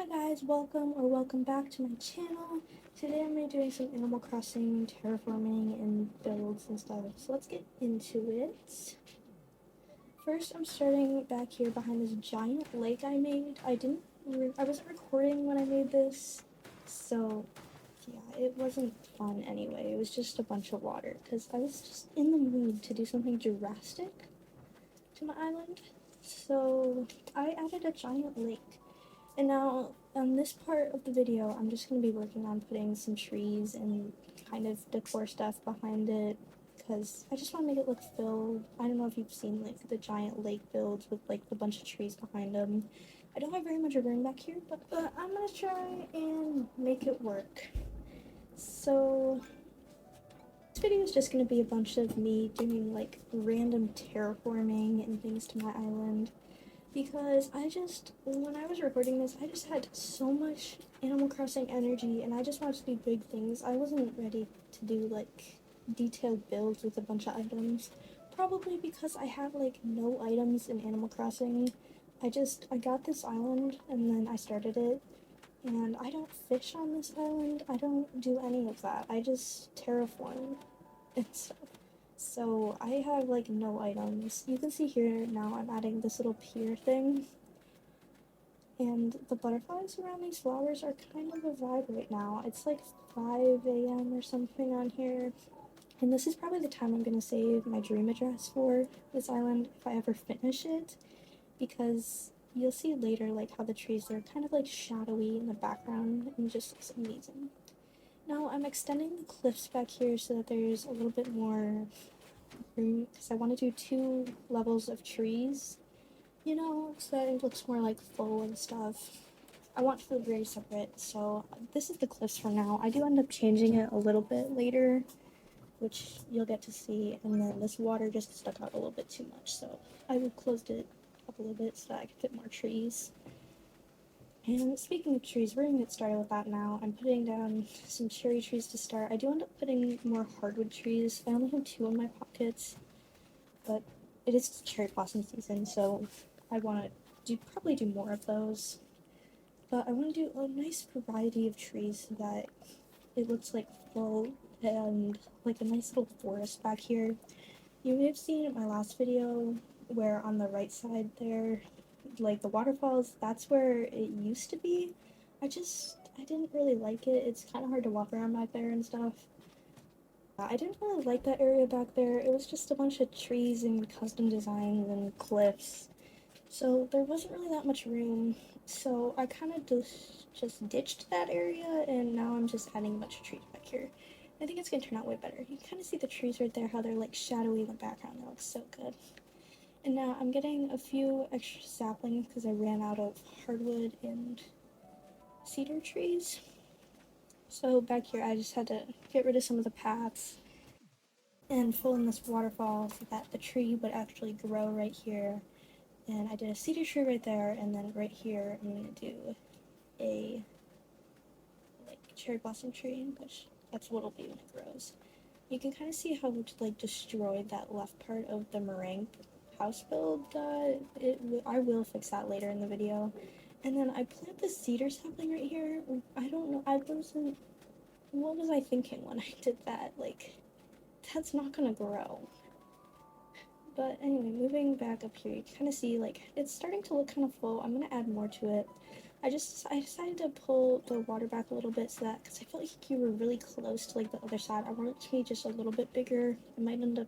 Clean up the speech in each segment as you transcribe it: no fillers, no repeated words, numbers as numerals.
guys, welcome back to my channel. Today I'm going to be doing some Animal Crossing terraforming and builds and stuff, so let's get into it. First I'm starting back here behind this giant lake I made. I wasn't recording when I made this, so yeah, it wasn't fun anyway. It was just a bunch of water because I was just in the mood to do something drastic to my island. So I added a giant lake. And now, on this part of the video, I'm just going to be working on putting some trees and kind of decor stuff behind it, because I just want to make it look filled. I don't know if you've seen, like, the giant lake builds with, like, the bunch of trees behind them. I don't have very much room back here, but I'm going to try and make it work. So, this video is just going to be a bunch of me doing, like, random terraforming and things to my island. Because when I was recording this, I just had so much Animal Crossing energy and I just wanted to do big things. I wasn't ready to do like detailed builds with a bunch of items. Probably because I have like no items in Animal Crossing. I got this island and then I started it. And I don't fish on this island. I don't do any of that. I just terraform and stuff. So I have like no items. You can see here now I'm adding this little pier thing. And the butterflies around these flowers are kind of a vibe right now. It's like 5 a.m. or something on here. And this is probably the time I'm going to save my dream address for this island if I ever finish it. Because you'll see later like how the trees are kind of like shadowy in the background and just looks amazing. Now I'm extending the cliffs back here so that there's a little bit more room because I want to do 2 levels of trees, so that it looks more like full and stuff. I want to feel very separate, so this is the cliffs for now. I do end up changing it a little bit later, which you'll get to see, and then this water just stuck out a little bit too much, so I closed it up a little bit so that I could fit more trees. And speaking of trees, we're going to get started with that now. I'm putting down some cherry trees to start. I do end up putting more hardwood trees. I only have 2 in my pockets, but it is cherry blossom season, so I want to probably do more of those. But I want to do a nice variety of trees so that it looks like full and like a nice little forest back here. You may have seen in my last video where on the right side there, like the waterfalls, that's where it used to be. I didn't really like it. It's kind of hard to walk around back there and stuff. I didn't really like that area back there. It was just a bunch of trees and custom designs and cliffs. So there wasn't really that much room. So I kind of just ditched that area and now I'm just adding a bunch of trees back here. I think it's going to turn out way better. You can kind of see the trees right there, how they're like shadowy in the background. That looks so good. And now I'm getting a few extra saplings because I ran out of hardwood and cedar trees. So back here I just had to get rid of some of the paths and fill in this waterfall so that the tree would actually grow right here. And I did a cedar tree right there, and then right here I'm going to do a like cherry blossom tree, which that's what it'll be when it grows. You can kind of see how it like destroyed that left part of the meringue house build got. I will fix that later in the video. And then I planted the cedar sapling right here. I don't know, what was I thinking when I did that? Like, that's not gonna grow. But anyway, moving back up here, you can kind of see, like, it's starting to look kind of full. I'm gonna add more to it. I decided to pull the water back a little bit so that, because I felt like you were really close to, like, the other side. I want it to be just a little bit bigger. I might end up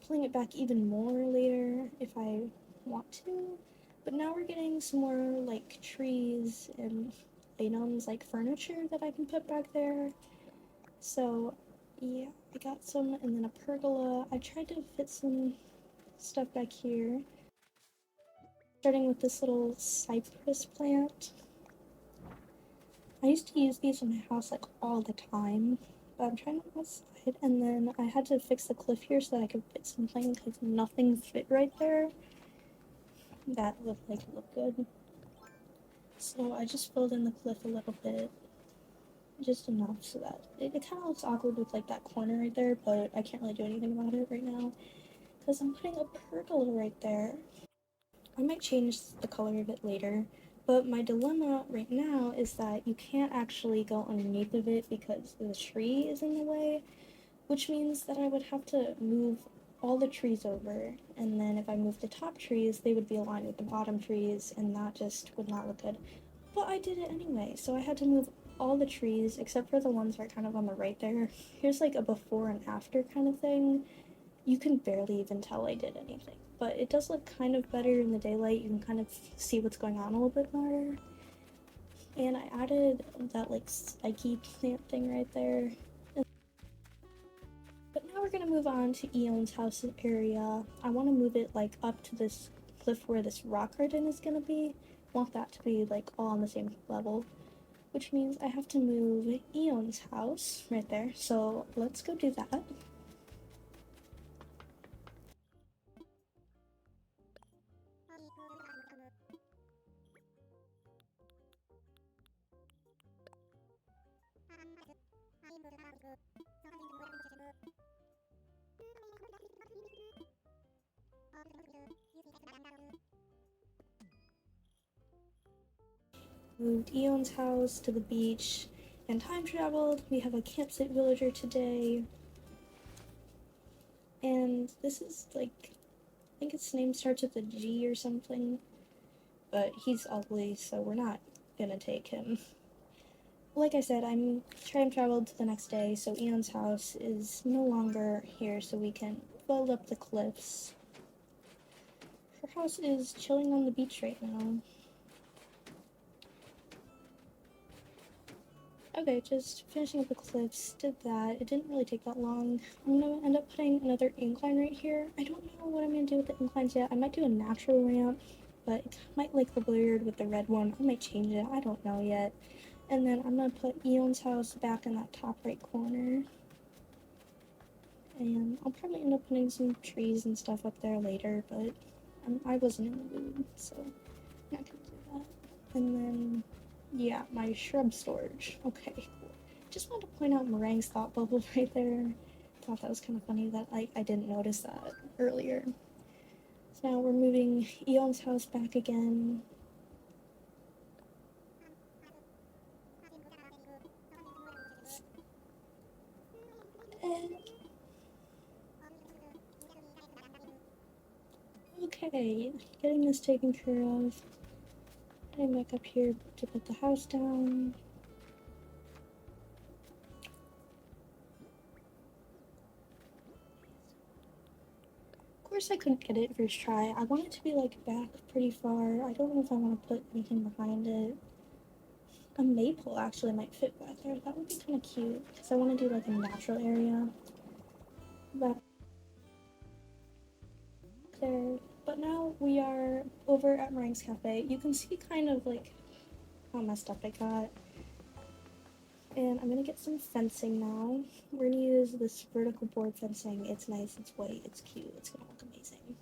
pulling it back even more later if I want to. But now we're getting some more, like, trees and items, like furniture that I can put back there. So, yeah, I got some, and then a pergola. I tried to fit some stuff back here. Starting with this little cypress plant. I used to use these in my house like all the time, but I'm trying to go outside, and then I had to fix the cliff here so that I could fit something because nothing fit right there that would like look good. So I just filled in the cliff a little bit, just enough so that it kind of looks awkward with like that corner right there, but I can't really do anything about it right now because I'm putting a pergola right there. I might change the color of it later, But my dilemma right now is that you can't actually go underneath of it because the tree is in the way, which means that I would have to move all the trees over, and then if I moved the top trees, they would be aligned with the bottom trees, and that just would not look good. But I did it anyway, so I had to move all the trees except for the ones that are kind of on the right there. Here's like a before and after kind of thing. You can barely even tell I did anything, but it does look kind of better in the daylight. You can kind of see what's going on a little bit more. And I added that like spiky plant thing right there. But now we're gonna move on to Eon's house area. I want to move it like up to this cliff where this rock garden is gonna be. I want that to be like all on the same level, which means I have to move Eon's house right there. So let's go do that. Moved Eon's house to the beach and time traveled. We have a campsite villager today. And this is like, I think its name starts with a G or something. But he's ugly, so we're not gonna take him. Like I said, I'm time traveled to the next day, so Eon's house is no longer here, so we can build up the cliffs. Her house is chilling on the beach right now. Okay, just finishing up the cliffs, did that. It didn't really take that long. I'm gonna end up putting another incline right here. I don't know what I'm gonna do with the inclines yet. I might do a natural ramp, but it might like the weird with the red one. I might change it, I don't know yet. And then I'm gonna put Eon's house back in that top right corner. And I'll probably end up putting some trees and stuff up there later, but I wasn't in the mood, so I'm not gonna do that. And then, yeah, my shrub storage. Okay, cool. Just wanted to point out Meringue's thought bubble right there. Thought that was kind of funny that I didn't notice that earlier. So now we're moving Eon's house back again. And okay, getting this taken care of. Getting back up here to put the house down. Of course I couldn't get it first try. I want it to be like back pretty far. I don't know if I want to put anything behind it. A maple actually might fit back there. That would be kind of cute because I want to do like a natural area back there. But now we are over at Meringue's Cafe. You can see kind of like how messed up I got. And I'm gonna get some fencing now. We're gonna use this vertical board fencing. It's nice, it's white, it's cute, it's gonna look amazing.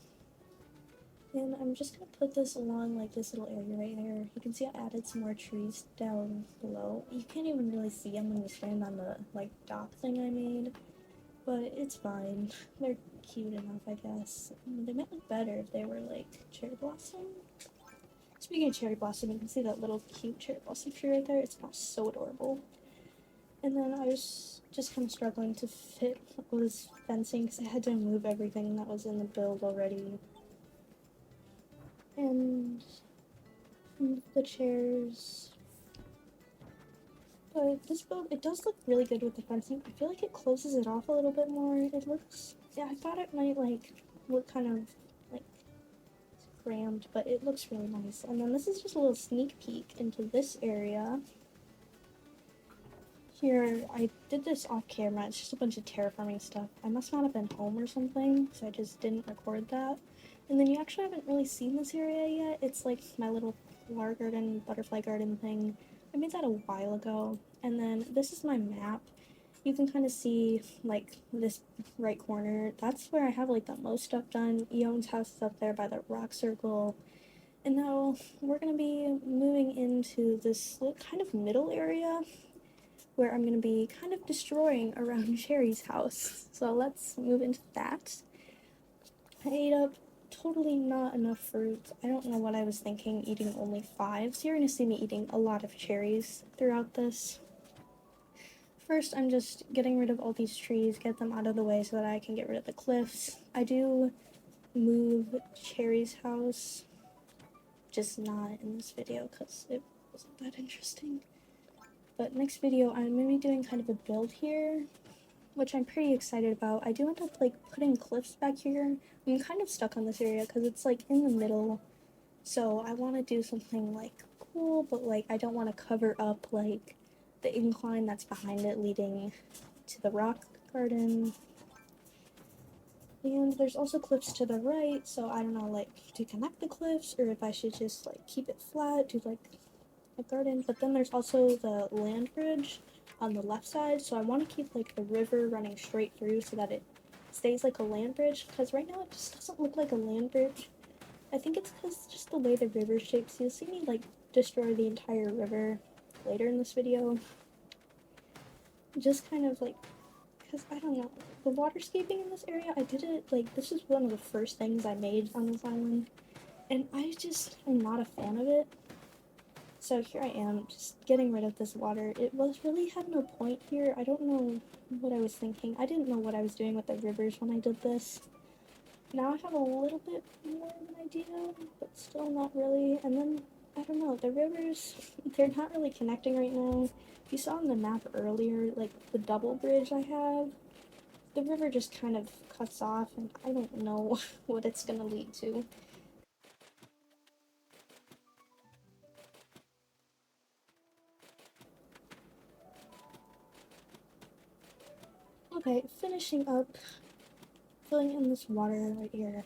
And I'm just gonna put this along like this little area right here. You can see I added some more trees down below. You can't even really see them when you stand on the like dock thing I made, but it's fine. They're cute enough, I guess. They might look better if they were like cherry blossom. Speaking of cherry blossom, you can see that little cute cherry blossom tree right there. It smells so adorable. And then I was just kind of struggling to fit all this fencing because I had to move everything that was in the build already. And the chairs. But this build, it does look really good with the fencing. I feel like it closes it off a little bit more. It looks, yeah, I thought it might like look kind of like crammed, but it looks really nice. And then this is just a little sneak peek into this area. Here, I did this off camera. It's just a bunch of terraforming stuff. I must not have been home or something, so I just didn't record that. And then you actually haven't really seen this area yet. It's like my little flower garden, butterfly garden thing. I made that a while ago. And then this is my map. You can kind of see like this right corner. That's where I have like the most stuff done. Eon's house is up there by the rock circle. And now we're gonna be moving into this kind of middle area where I'm going to be kind of destroying around Sherry's house. So let's move into that. I ate up totally not enough fruit. I don't know what I was thinking eating only 5, so you're gonna see me eating a lot of cherries throughout this. First, I'm just getting rid of all these trees, get them out of the way so that I can get rid of the cliffs. I do move Cherry's house, just not in this video because it wasn't that interesting. But next video, I'm going to be doing kind of a build here, which I'm pretty excited about. I do end up like putting cliffs back here. I'm kind of stuck on this area because it's like in the middle, so I want to do something like cool, but like I don't want to cover up like the incline that's behind it leading to the rock garden. And there's also cliffs to the right, so I don't know like to connect the cliffs or if I should just like keep it flat, do like a garden. But then there's also the land bridge on the left side, so I want to keep like the river running straight through so that it stays like a land bridge, because right now it just doesn't look like a land bridge. I think it's because just the way the river shapes. You'll see me like destroy the entire river later in this video. Just kind of like, because I don't know, the waterscaping in this area, I did it like, this is one of the first things I made on this island, and I just am not a fan of it. So here I am, just getting rid of this water. It was really had no point here. I don't know what I was thinking. I didn't know what I was doing with the rivers when I did this. Now I have a little bit more of an idea, but still not really. And then, I don't know, the rivers, they're not really connecting right now. If you saw on the map earlier, like the double bridge I have, the river just kind of cuts off, and I don't know what it's gonna lead to. Okay, finishing up, filling in this water right here.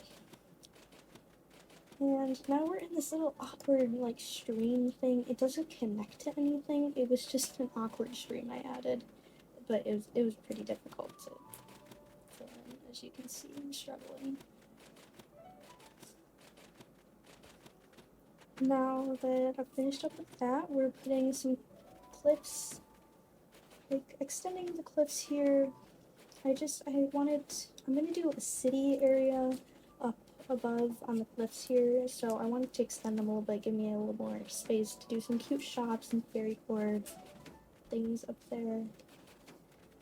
And now we're in this little awkward, like, stream thing. It doesn't connect to anything. It was just an awkward stream I added. But it was pretty difficult to fill in. As you can see, I'm struggling. Now that I've finished up with that, we're putting some cliffs, like, extending the cliffs here. I'm gonna do a city area up above on the cliffs here, so I wanted to extend them a little bit, give me a little more space to do some cute shops and Fairycore things up there.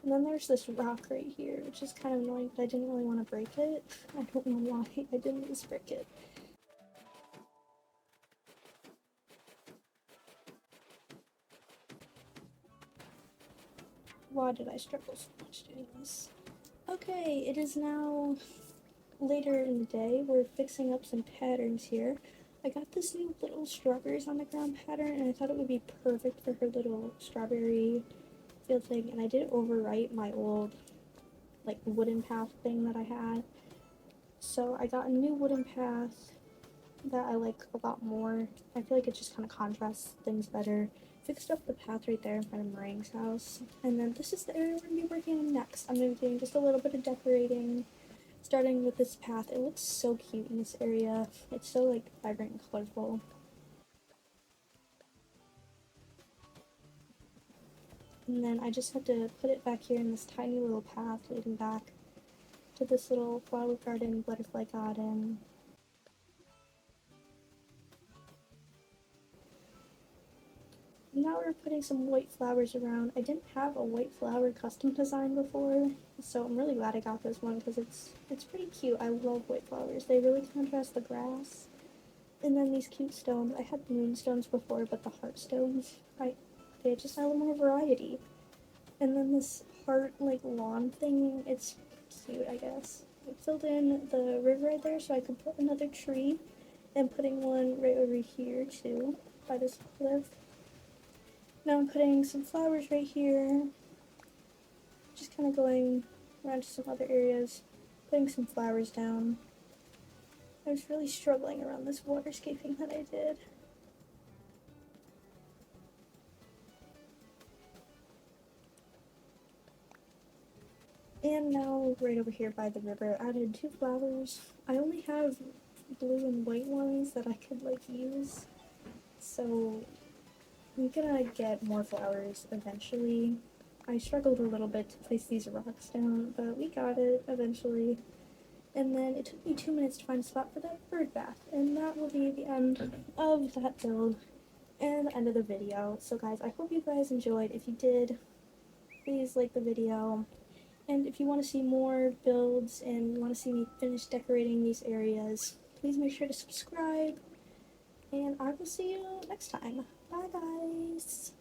And then there's this rock right here, which is kind of annoying, but I didn't really want to break it. I don't know why I didn't just break it. Why did I struggle so much doing this? Okay, it is now later in the day. We're fixing up some patterns here. I got this new little strawberries on the ground pattern, and I thought it would be perfect for her little strawberry field thing, and I did overwrite my old like wooden path thing that I had. So I got a new wooden path that I like a lot more. I feel like it just kind of contrasts things better. Fixed up the path right there in front of Meringue's house. And then this is the area we're going to be working on next. I'm going to be doing just a little bit of decorating, starting with this path. It looks so cute in this area. It's so like vibrant and colorful. And then I just had to put it back here in this tiny little path leading back to this little flower garden, butterfly garden. Now we're putting some white flowers around. I didn't have a white flower custom design before, so I'm really glad I got this one because it's pretty cute. I love white flowers. They really contrast the grass. And then these cute stones. I had moonstones before, but the heart stones, they just add more variety. And then this heart like lawn thing, it's cute, I guess. I filled in the river right there so I could put another tree, and putting one right over here too by this cliff. Now I'm putting some flowers right here, just kind of going around to some other areas, putting some flowers down. I was really struggling around this waterscaping that I did. And now right over here by the river, I added 2 flowers. I only have blue and white ones that I could like use, so I'm gonna get more flowers eventually. I struggled a little bit to place these rocks down, but we got it eventually. And then it took me 2 minutes to find a spot for that bird bath. And that will be the end of that build and the end of the video. So guys, I hope you guys enjoyed. If you did, please like the video. And if you want to see more builds and you want to see me finish decorating these areas, please make sure to subscribe. And I will see you next time. Bye guys!